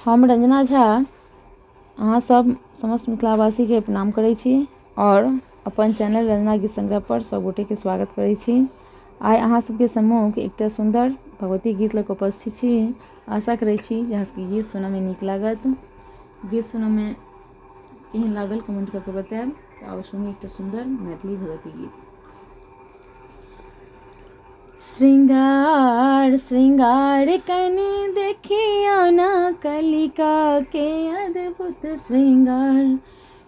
हम रंजना झा अहाँ सब समस्त मिथिलावासी के प्रणाम करै छी और अपन चैनल रंजना गीत संग्रह पर सब गोटे के स्वागत करै छी। आइ अहाँ सबके सम्मुख एकटा सुंदर भगवती गीत लऽ कऽ उपस्थित छी। आशा करै छी जे अहाँ सबके गीत सुनऽ में नीक लागत। गीत सुनऽ में केहन लागल कमेंट कऽ के बताएब। तऽ आब सुनी एकटा सुंदर मैथिली भगवती गीत। श्रृंगार श्रृंगार कनि देखियो ना कलिका के अद्भुत श्रृंगार।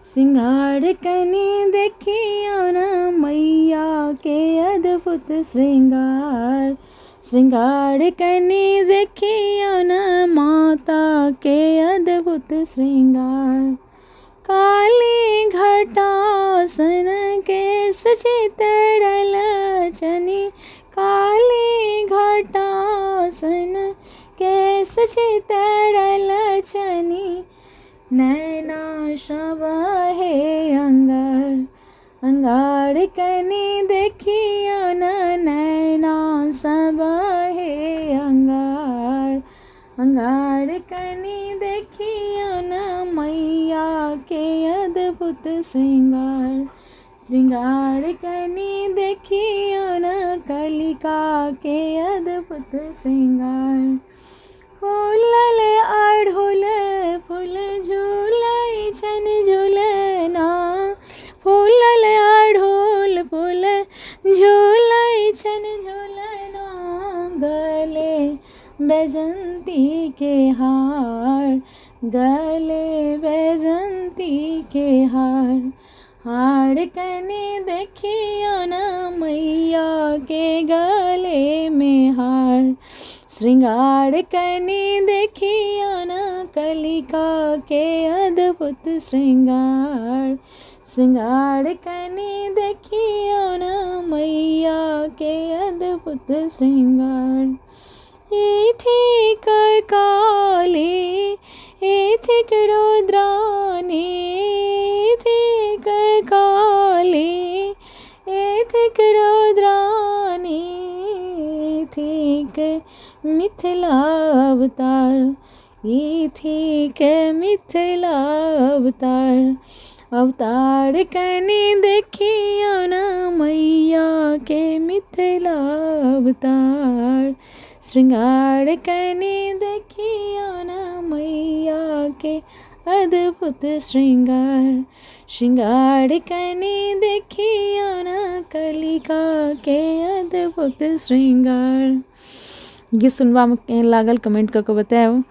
श्रृंगार कनि देखियो ना मैया के अद्भुत श्रृंगार। श्रृंगार कनि देखियो ना माता के अद्भुत श्रृंगार। काली घटासन केश चितरल चनी। काली घटासन केश चितरल चनी। नैना शबहे अंगार। अंगार कनि देखियो ना नैना शबहे अंगार। अंगार कनि देखियो ना मैया के अद्भुत श्रृंगार। श्रृंगार कनि देखियो ना कलिका के अद्भुत श्रृंगार। फूलल अढ़ोल फूल झूलै छन झूलना। फूलल अढ़ोल फूल झूलै छन झूलना। गले बैजंती के हार। गले बैजंती के हार। हार कनि देखियो ना मैया के गले में हार। श्रृंगार कनि देखियो ना कलिका के अद्भुत श्रृंगार। श्रृंगार कनि देखियो ना मैया के अद्भुत श्रृंगार। इथिक काली इथिक रुद्राणी। इथिक काली इथिक रुद्राणी। इथिक मिथिला अवतार। इथिक मिथिला अवतार। अवतार कनि देखियो ना मैया के मिथिला अवतार। श्रृंगार कनि देखियो ना मैया के अद्भुत श्रृंगार। श्रृंगार कनि देखियो ना कलिका के अद्भुत श्रृंगार। गीत सुनबा में केहन लागल कमेंट कऽ के बताएब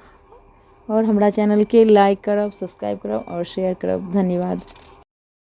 और हमरा चैनल के लाइक करब, सब्सक्राइब करब और शेयर करब। धन्यवाद।